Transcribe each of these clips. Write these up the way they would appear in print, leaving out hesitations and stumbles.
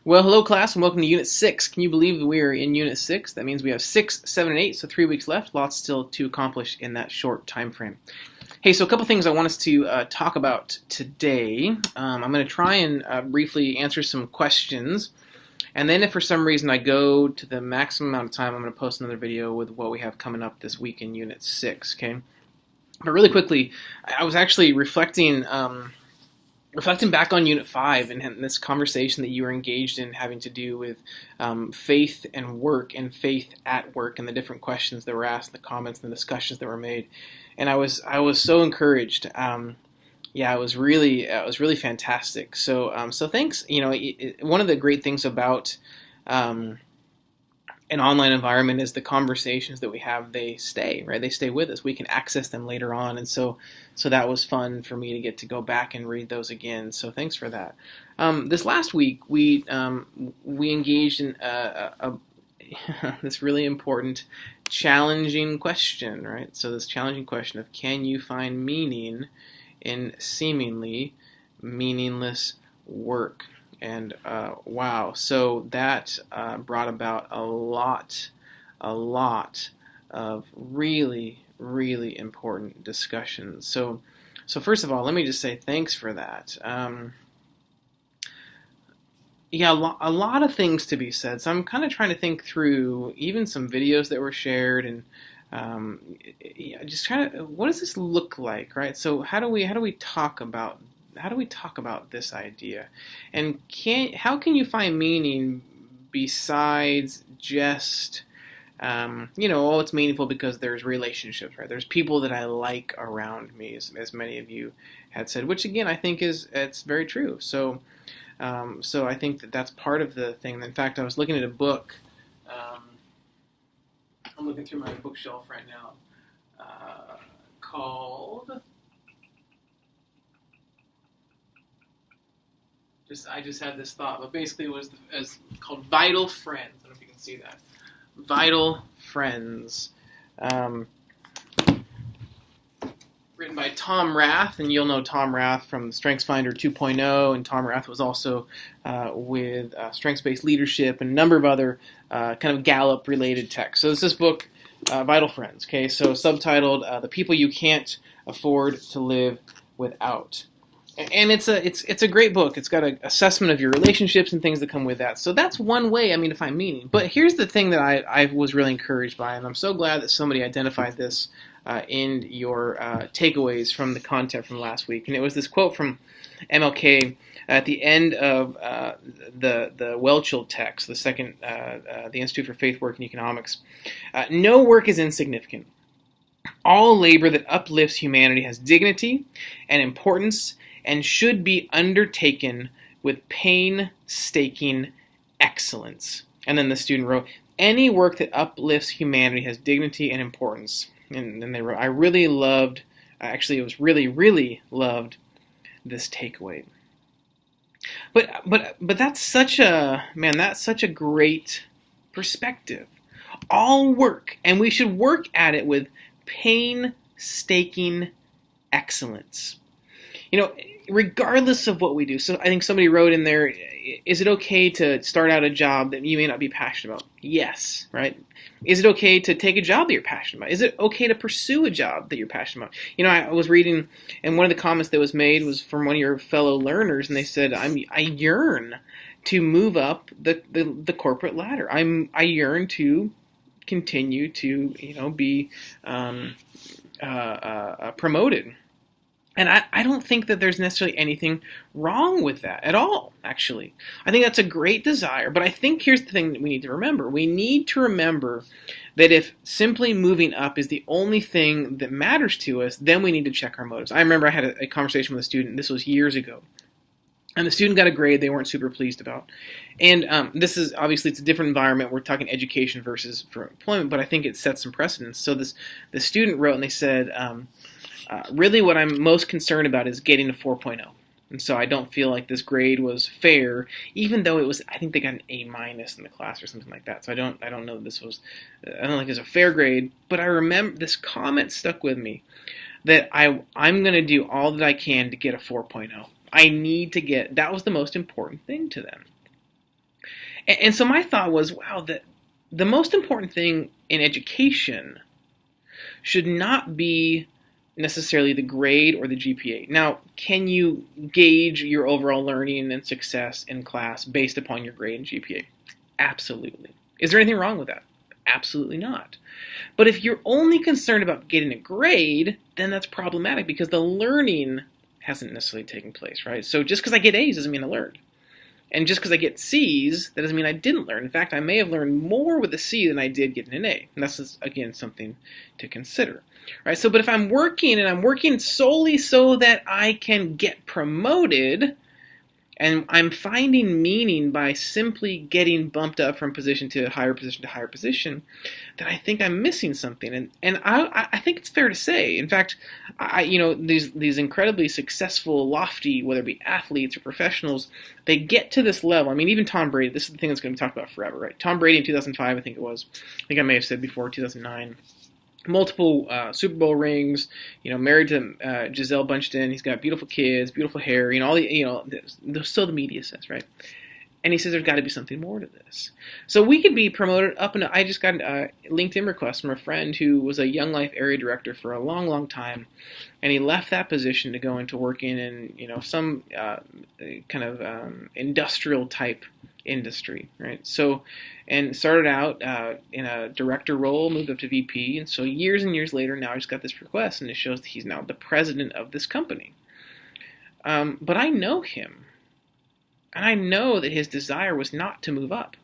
Well, hello class and welcome to Unit 6. Can you believe that we are in Unit 6? That means we have 6, 7, and 8, so 3 weeks left. Lots still to accomplish in that short time frame. Hey, so a couple things I want us to talk about today. I'm going to try and briefly answer some questions. And then if for some reason I go to the maximum amount of time, I'm going to post another video with what we have coming up this week in Unit 6, okay? But really quickly, I was actually reflecting back on Unit 5 and this conversation that you were engaged in having to do with faith and work and faith at work and the different questions that were asked, the comments and the discussions that were made. And I was so encouraged. It was really fantastic. So thanks. You know, one of the great things about an online environment is the conversations that we have, they stay, right? They stay with us. We can access them later on. And so that was fun for me to get to go back and read those again. So thanks for that. This last week, we engaged in this really important, challenging question, right? So this challenging question of, can you find meaning in seemingly meaningless work? And wow, so that brought about a lot of really important discussions. So first of all, let me just say thanks for that. A lot of things to be said. So I'm kind of trying to think through even some videos that were shared and just kind of, what does this look like, right? So how do we talk about this idea, and how can you find meaning besides just it's meaningful because there's relationships, right? There's people that I like around me, as many of you had said, which again I think it's very true. So I think that's part of the thing. In fact, I was looking at a book. I'm looking through my bookshelf right now, called. I just had this thought, but basically it was called Vital Friends. I don't know if you can see that. Vital Friends. Written by Tom Rath, and you'll know Tom Rath from StrengthsFinder 2.0, and Tom Rath was also with Strengths-Based Leadership and a number of other kind of Gallup-related texts. So it's this book, Vital Friends, okay? So subtitled, The People You Can't Afford to Live Without. And it's a great book. It's got an assessment of your relationships and things that come with that. So that's one way, to find meaning. But here's the thing that I was really encouraged by, and I'm so glad that somebody identified this in your takeaways from the content from last week. And it was this quote from MLK at the end of the Welchel text, the second, the Institute for Faith, Work, and Economics. No work is insignificant. All labor that uplifts humanity has dignity and importance and should be undertaken with painstaking excellence. And then the student wrote, any work that uplifts humanity has dignity and importance. And then they wrote, I really loved this takeaway. But that's such a great perspective. All work, and we should work at it with painstaking excellence. Regardless of what we do. So I think somebody wrote in there, is it okay to start out a job that you may not be passionate about? Yes, right? Is it okay to take a job that you're passionate about? Is it okay to pursue a job that you're passionate about? I was reading, and one of the comments that was made was from one of your fellow learners, and they said, I yearn to move up the corporate ladder. I yearn to continue to, be promoted. And I don't think that there's necessarily anything wrong with that at all, actually. I think that's a great desire, but I think here's the thing that we need to remember. We need to remember that if simply moving up is the only thing that matters to us, then we need to check our motives. I remember I had a conversation with a student, this was years ago, and the student got a grade they weren't super pleased about. And this is, obviously, it's a different environment. We're talking education versus for employment, but I think it sets some precedents. So the student wrote, and they said, really what I'm most concerned about is getting a 4.0. And so I don't feel like this grade was fair, even though it was, I think they got an A- in the class or something like that. So I don't know that this was, I don't think it was a fair grade, but I remember this comment stuck with me that I'm going to do all that I can to get a 4.0. I need to get, that was the most important thing to them. And so my thought was, wow, that the most important thing in education should not be necessarily the grade or the GPA. Now, can you gauge your overall learning and success in class based upon your grade and GPA? Absolutely. Is there anything wrong with that? Absolutely not. But if you're only concerned about getting a grade, then that's problematic because the learning hasn't necessarily taken place, right? So just because I get A's doesn't mean I learned. And just because I get C's, that doesn't mean I didn't learn. In fact, I may have learned more with a C than I did getting an A. And that's, again, something to consider. Right? So, but if I'm working and I'm working solely so that I can get promoted, and I'm finding meaning by simply getting bumped up from position to higher position to higher position, then I think I'm missing something. And I think it's fair to say, in fact, these incredibly successful, lofty, whether it be athletes or professionals, they get to this level. I mean, even Tom Brady, this is the thing that's going to be talked about forever, right? Tom Brady in 2005, I think it was. I think I may have said before, 2009. Multiple Super Bowl rings, married to Gisele Bündchen. He's got beautiful kids, beautiful hair, all the, so the media says, right? And he says there's got to be something more to this. So we could be promoted up into, I just got a LinkedIn request from a friend who was a Young Life area director for a long, long time, and he left that position to go into working in, some kind of industrial type industry, right? So, and started out in a director role, moved up to VP, and so years and years later, now I just got this request, and it shows that he's now the president of this company. But I know him, and I know that his desire was not to move up.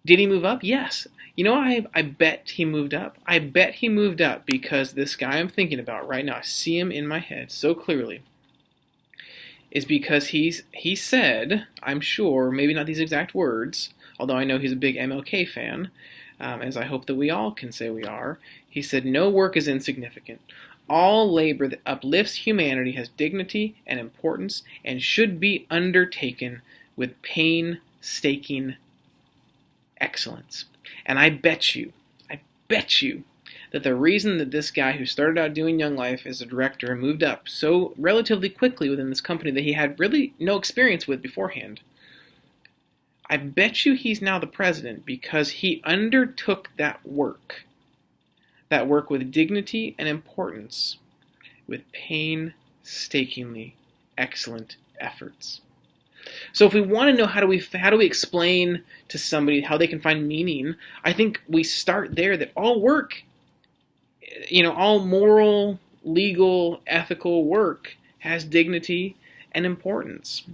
Did he move up? Yes. I bet he moved up. I bet he moved up because this guy I'm thinking about right now, I see him in my head so clearly, is because he said, I'm sure, maybe not these exact words, although I know he's a big MLK fan, as I hope that we all can say we are. He said, no work is insignificant. All labor that uplifts humanity has dignity and importance and should be undertaken with painstaking excellence. And I bet you that the reason that this guy who started out doing Young Life as a director and moved up so relatively quickly within this company that he had really no experience with beforehand, I bet you he's now the president because he undertook that work with dignity and importance, with painstakingly excellent efforts. So if we want to know how do we explain to somebody how they can find meaning, I think we start there, that all work, all moral, legal, ethical work has dignity and importance.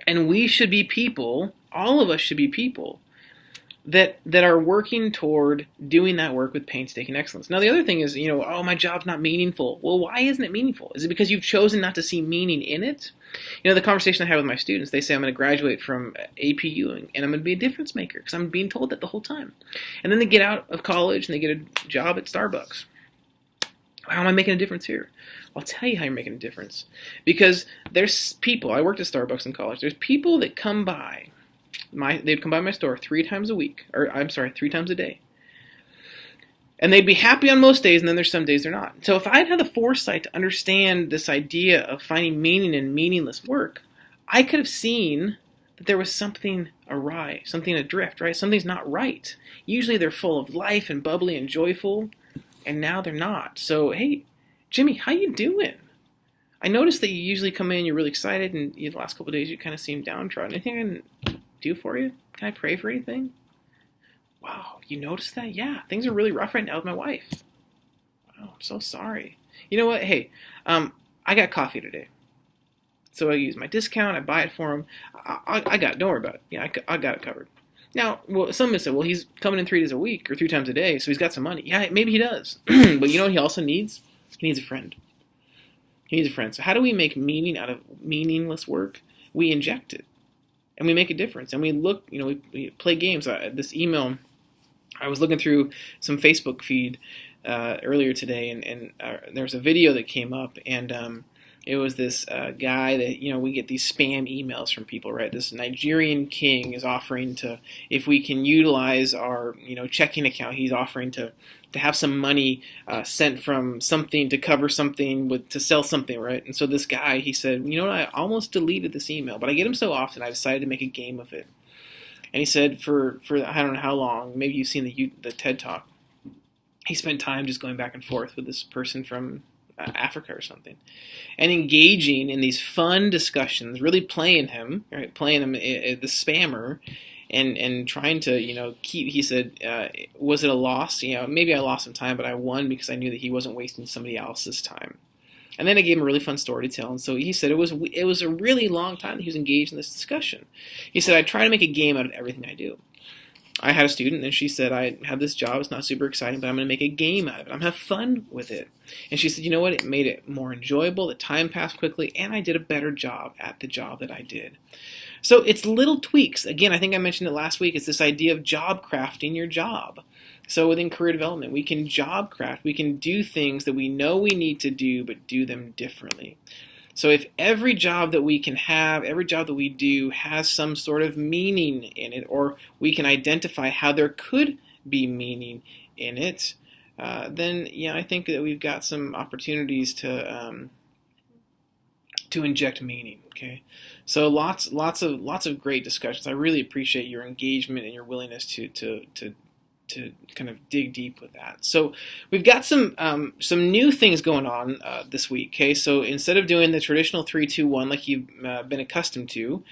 And we should be people, all of us should be people, that are working toward doing that work with painstaking excellence. Now, the other thing is, my job's not meaningful. Well, why isn't it meaningful? Is it because you've chosen not to see meaning in it? The conversation I have with my students, they say I'm going to graduate from APU and I'm going to be a difference maker because I'm being told that the whole time. And then they get out of college and they get a job at Starbucks. How am I making a difference here? I'll tell you how you're making a difference. Because there's people, I worked at Starbucks in college, there's people that come by, they'd come by my store 3 times a day. And they'd be happy on most days, and then there's some days they're not. So if I'd had the foresight to understand this idea of finding meaning in meaningless work, I could have seen that there was something awry, something adrift, right? Something's not right. Usually they're full of life and bubbly and joyful, and now they're not. So, hey, Jimmy, how you doing? I noticed that you usually come in, you're really excited, and the last couple of days you kind of seem downtrodden. Anything I can do for you? Can I pray for anything? Wow, you noticed that? Yeah, things are really rough right now with my wife. Wow, I'm so sorry. You know what? Hey, I got coffee today. So I use my discount, I buy it for him. I got it, don't worry about it. Yeah, I got it covered. Now, some would say, well, he's coming in 3 days a week or 3 times a day, so he's got some money. Yeah, maybe he does. But you know what he also needs? He needs a friend. He needs a friend. So how do we make meaning out of meaningless work? We inject it. And we make a difference. And we look, we play games. This email, I was looking through some Facebook feed earlier today, and there was a video that came up, and it was this guy that, we get these spam emails from people, right? This Nigerian king is offering to, if we can utilize our, checking account, he's offering to have some money sent from something to cover something, to sell something, right? And so this guy, he said, I almost deleted this email, but I get them so often, I decided to make a game of it. And he said for I don't know how long, maybe you've seen the TED Talk, he spent time just going back and forth with this person from Africa or something, and engaging in these fun discussions, really playing him, right, playing him the spammer, and trying to, keep. He said, was it a loss? Maybe I lost some time, but I won because I knew that he wasn't wasting somebody else's time. And then I gave him a really fun story to tell. And so he said it was a really long time that he was engaged in this discussion. He said, I try to make a game out of everything I do. I had a student, and she said, I have this job. It's not super exciting, but I'm going to make a game out of it. I'm going to have fun with it. And she said, you know what? It made it more enjoyable. The time passed quickly, and I did a better job at the job that I did. So it's little tweaks. Again, I think I mentioned it last week. It's this idea of job crafting your job. So within career development, we can job craft. We can do things that we know we need to do, but do them differently. So if every job that we can have, every job that we do has some sort of meaning in it, or we can identify how there could be meaning in it, then I think that we've got some opportunities to inject meaning. Okay, so lots of great discussions. I really appreciate your engagement and your willingness to kind of dig deep with that. So we've got some new things going on this week. Okay, so instead of doing the traditional 3-2-1 like you've been accustomed to,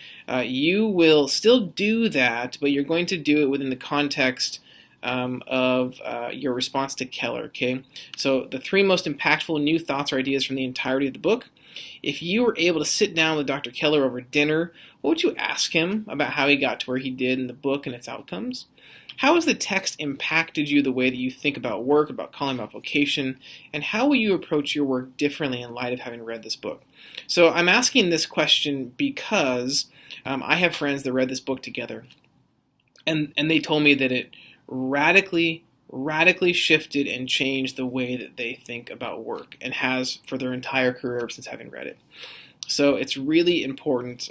you will still do that, but you're going to do it within the context of your response to Keller. Okay, so the 3 most impactful new thoughts or ideas from the entirety of the book. If you were able to sit down with Dr. Keller over dinner, what would you ask him about how he got to where he did in the book and its outcomes? How has the text impacted you the way that you think about work, about calling, about vocation, and how will you approach your work differently in light of having read this book? So I'm asking this question because I have friends that read this book together, and they told me that it radically shifted and changed the way that they think about work, and has for their entire career ever since having read it. So it's really important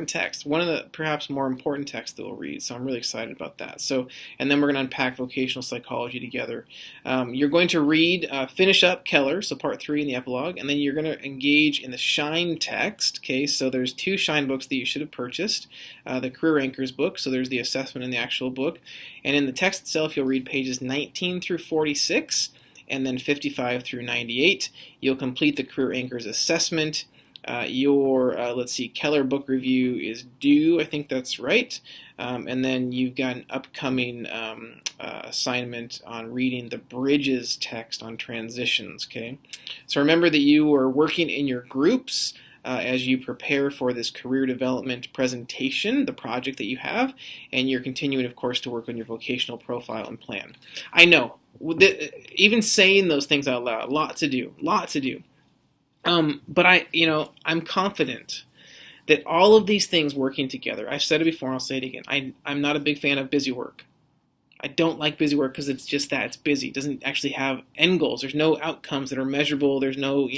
text. One of the perhaps more important texts that we'll read. So I'm really excited about that. So, and then we're going to unpack vocational psychology together. You're going to read, finish up Keller, so part 3 in the epilogue, and then you're going to engage in the Shine text. Okay, so there's 2 Shine books that you should have purchased. The Career Anchors book, so there's the assessment in the actual book. And in the text itself, you'll read pages 19 through 46, and then 55 through 98. You'll complete the Career Anchors assessment. Your Keller book review is due, I think that's right, and then you've got an upcoming assignment on reading the Bridges text on transitions. Okay, so remember that you are working in your groups as you prepare for this career development presentation, the project that you have, and you're continuing, of course, to work on your vocational profile and plan. I know, even saying those things out loud, lot to do. But I'm confident that all of these things working together, I've said it before and I'll say it again, I'm not a big fan of busy work. I don't like busy work because it's just that, it's busy. It doesn't actually have end goals. There's no outcomes that are measurable. There's no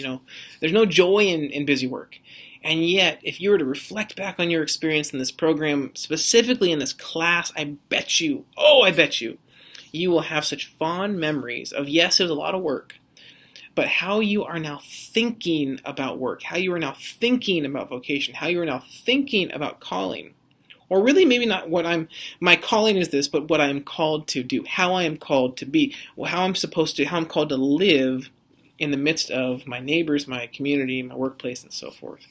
joy in busy work. And yet, if you were to reflect back on your experience in this program, specifically in this class, I bet you, you will have such fond memories of, yes, it was a lot of work, but how you are now thinking about work, how you are now thinking about vocation, how you are now thinking about calling. Or really maybe not my calling is this, but what I am called to do, how I am called to be, how I'm called to live in the midst of my neighbors, my community, my workplace, and so forth.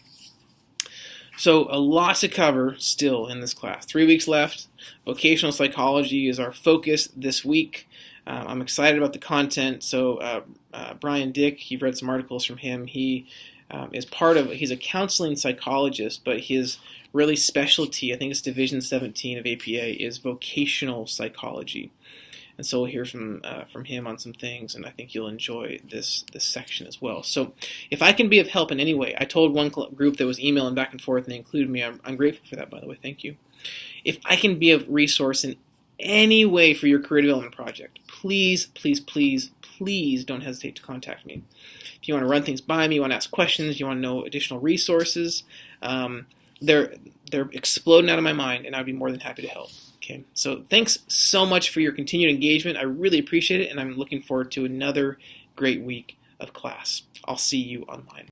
So a lot to cover still in this class. 3 weeks left. Vocational psychology is our focus this week. I'm excited about the content. So Brian Dick, you've read some articles from him. He's a counseling psychologist, but his really specialty, I think it's Division 17 of APA, is vocational psychology. And so we'll hear from him on some things, and I think you'll enjoy this section as well. So if I can be of help in any way, I told one group that was emailing back and forth, and they included me. I'm grateful for that, by the way. Thank you. If I can be of resource in any way for your career development project, please don't hesitate to contact me. If you want to run things by me, you want to ask questions, you want to know additional resources, they're exploding out of my mind, and I'd be more than happy to help. Okay, so thanks so much for your continued engagement. I really appreciate it, and I'm looking forward to another great week of class. I'll see you online.